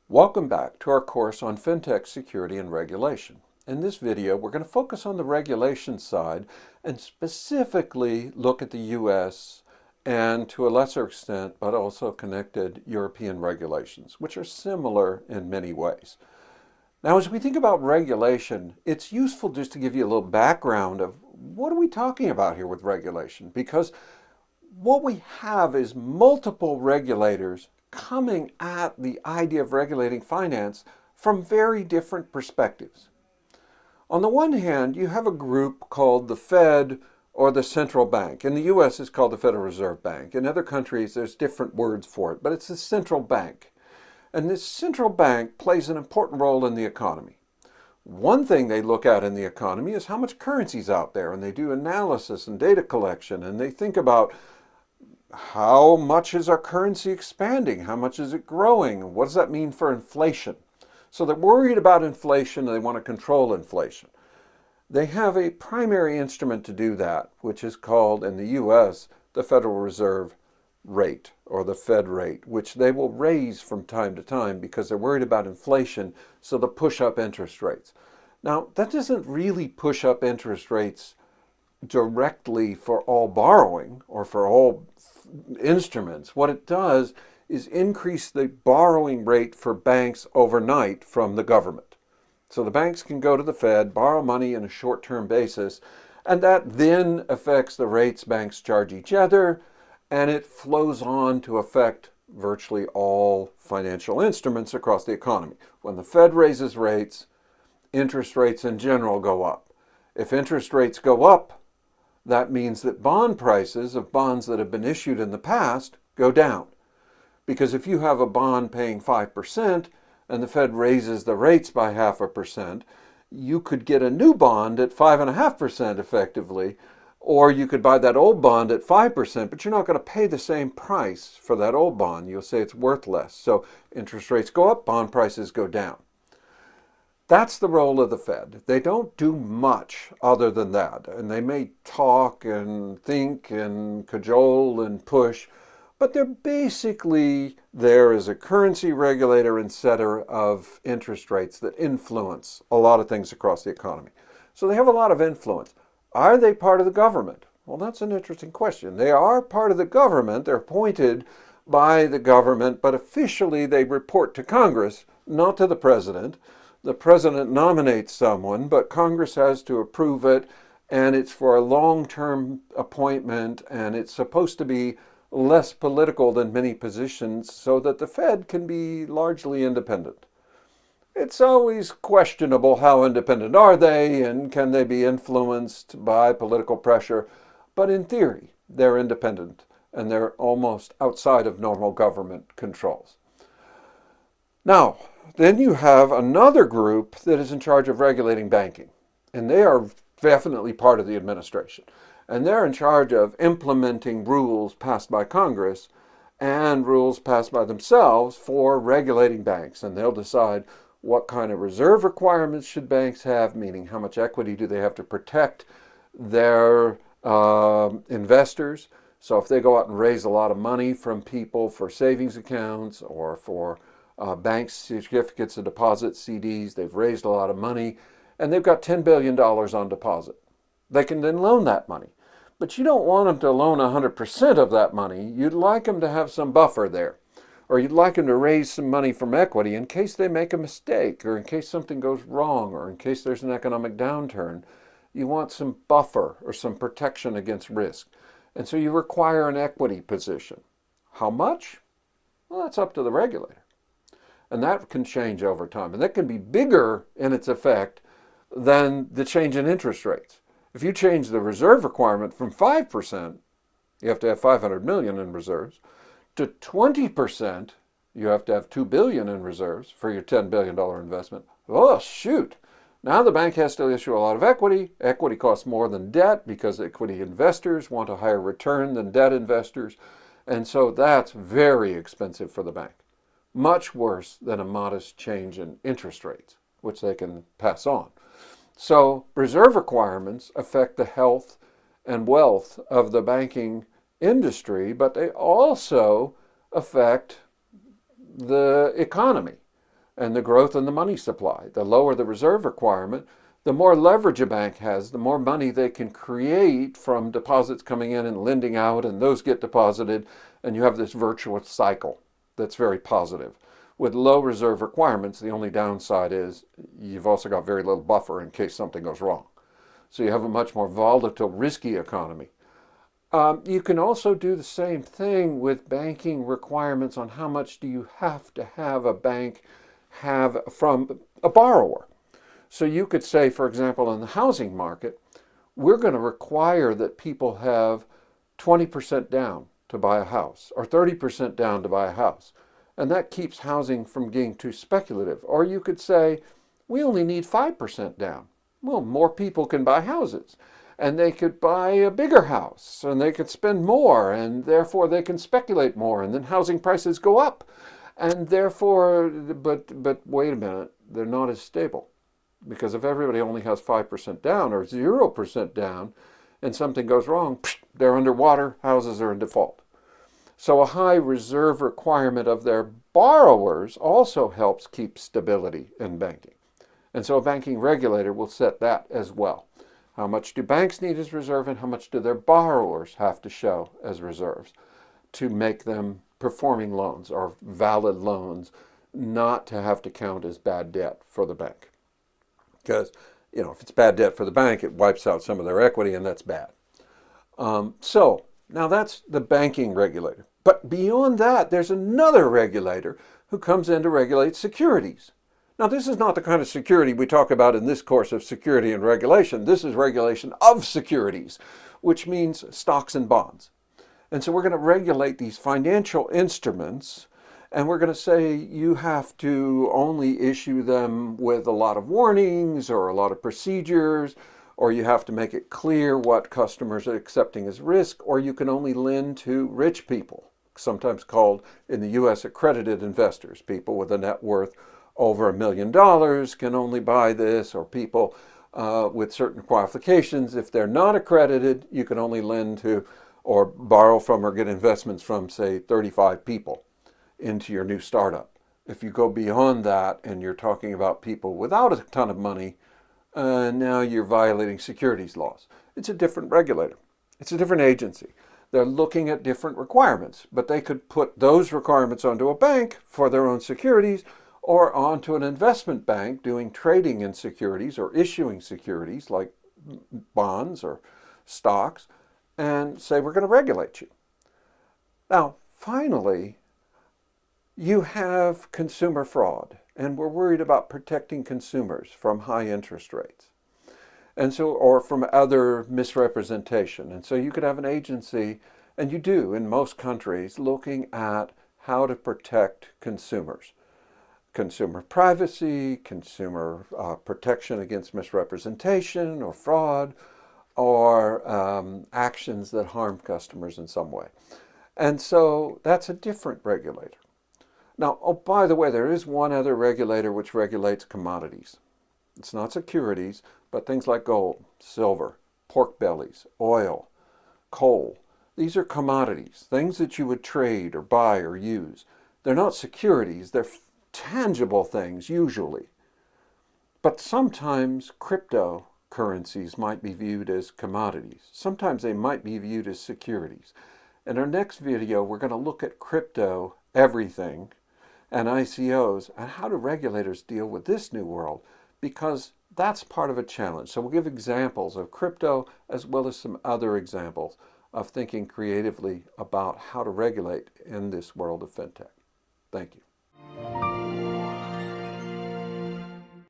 Welcome back to our course on Fintech security and regulation. In this video, we're going to focus on the regulation side and specifically look at the US and to a lesser extent, but also connected European regulations, which are similar in many ways. Now, as we think about regulation, it's useful just to give you a little background of what are we talking about here with regulation, because what we have is multiple regulators coming at the idea of regulating finance from very different perspectives. On the one hand, you have a group called the Fed or the central bank. In the US, it's called the Federal Reserve Bank. In other countries, there's different words for it, but it's the central bank. And this central bank plays an important role in the economy. One thing they look at in the economy is how much currency is out there, and they do analysis and data collection, and they think about how much is our currency expanding? How much is it growing? What does that mean for inflation? So they're worried about inflation and they want to control inflation. They have a primary instrument to do that, which is called in the US the Federal Reserve rate or the Fed rate, which they will raise from time to time because they're worried about inflation, so they'll push up interest rates. Now, that doesn't really push up interest rates directly for all borrowing or for all instruments. What it does is increase the borrowing rate for banks overnight from the government. So the banks can go to the Fed, borrow money in a short-term basis, and that then affects the rates banks charge each other, and it flows on to affect virtually all financial instruments across the economy. When the Fed raises rates, interest rates in general go up. If interest rates go up, that means that bond prices of bonds that have been issued in the past go down. Because if you have a bond paying 5% and the Fed raises the rates by 0.5%, you could get a new bond at 5.5% effectively, or you could buy that old bond at 5%, but you're not going to pay the same price for that old bond. You'll say it's worth less. So interest rates go up, bond prices go down. That's the role of the Fed. They don't do much other than that. And they may talk and think and cajole and push, but they're basically there as a currency regulator and setter of interest rates that influence a lot of things across the economy. So they have a lot of influence. Are they part of the government? Well, that's an interesting question. They are part of the government. They're appointed by the government, but officially they report to Congress, not to the president. The president nominates someone, but Congress has to approve it, and it's for a long-term appointment, and it's supposed to be less political than many positions so that the Fed can be largely independent. It's always questionable how independent are they, and can they be influenced by political pressure, but in theory, they're independent, and they're almost outside of normal government controls. Now, then you have another group that is in charge of regulating banking, and they are definitely part of the administration. And they're in charge of implementing rules passed by Congress and rules passed by themselves for regulating banks. And they'll decide what kind of reserve requirements should banks have, meaning how much equity do they have to protect their investors. So if they go out and raise a lot of money from people for savings accounts or for bank certificates of deposit, CDs, they've raised a lot of money, and they've got $10 billion on deposit. They can then loan that money. But you don't want them to loan 100% of that money. You'd like them to have some buffer there. Or you'd like them to raise some money from equity in case they make a mistake, or in case something goes wrong, or in case there's an economic downturn. You want some buffer or some protection against risk. And so you require an equity position. How much? Well, that's up to the regulator. And that can change over time. And that can be bigger in its effect than the change in interest rates. If you change the reserve requirement from 5%, you have to have 500 million in reserves, to 20%, you have to have 2 billion in reserves for your $10 billion investment. Oh, shoot. Now the bank has to issue a lot of equity. Equity costs more than debt because equity investors want a higher return than debt investors. And so that's very expensive for the bank. Much worse than a modest change in interest rates, which they can pass on. So reserve requirements affect the health and wealth of the banking industry, but they also affect the economy. and the growth in the money supply. The lower the reserve requirement, the more leverage a bank has, the more money they can create from deposits coming in and lending out, and those get deposited, and you have this virtuous cycle that's very positive. With low reserve requirements, the only downside is you've also got very little buffer in case something goes wrong. So you have a much more volatile, risky economy. You can also do the same thing with banking requirements on how much do you have to have a bank have from a borrower. So you could say, for example, in the housing market, we're going to require that people have 20% down to buy a house or 30% down to buy a house. And that keeps housing from getting too speculative. Or you could say, we only need 5% down. Well, more people can buy houses. And they could buy a bigger house, and they could spend more, and therefore they can speculate more, and then housing prices go up. And therefore, but wait a minute, they're not as stable. Because if everybody only has 5% down or 0% down, and something goes wrong, they're underwater, houses are in default. So a high reserve requirement of their borrowers also helps keep stability in banking. And so a banking regulator will set that as well. How much do banks need as reserve, and how much do their borrowers have to show as reserves to make them performing loans or valid loans, not to have to count as bad debt for the bank? Because, if it's bad debt for the bank, it wipes out some of their equity, and that's bad. So now that's the banking regulator. But beyond that, there's another regulator who comes in to regulate securities. Now, this is not the kind of security we talk about in this course of security and regulation. This is regulation of securities, which means stocks and bonds. And so we're going to regulate these financial instruments, and we're going to say you have to only issue them with a lot of warnings or a lot of procedures, or you have to make it clear what customers are accepting as risk, or you can only lend to rich people, sometimes called in the U.S. accredited investors, people with a net worth over $1 million can only buy this, or people with certain qualifications. If they're not accredited, you can only lend to or borrow from or get investments from, say, 35 people into your new startup. If you go beyond that and you're talking about people without a ton of money, now you're violating securities laws. It's a different regulator. It's a different agency. They're looking at different requirements, but they could put those requirements onto a bank for their own securities, or onto an investment bank doing trading in securities or issuing securities like bonds or stocks, and say, we're going to regulate you. Now, finally, you have consumer fraud, and we're worried about protecting consumers from high interest rates, and so, or from other misrepresentation. And so you could have an agency, and you do in most countries, looking at how to protect consumers. Consumer privacy, consumer protection against misrepresentation or fraud, or actions that harm customers in some way. And so that's a different regulator. Now, oh, by the way, there is one other regulator which regulates commodities. It's not securities, but things like gold, silver, pork bellies, oil, coal. These are commodities, things that you would trade or buy or use. They're not securities, they're tangible things usually. But sometimes cryptocurrencies might be viewed as commodities. Sometimes they might be viewed as securities. In our next video, we're going to look at crypto everything and ICOs and how do regulators deal with this new world, because that's part of a challenge. So we'll give examples of crypto as well as some other examples of thinking creatively about how to regulate in this world of fintech. Thank you.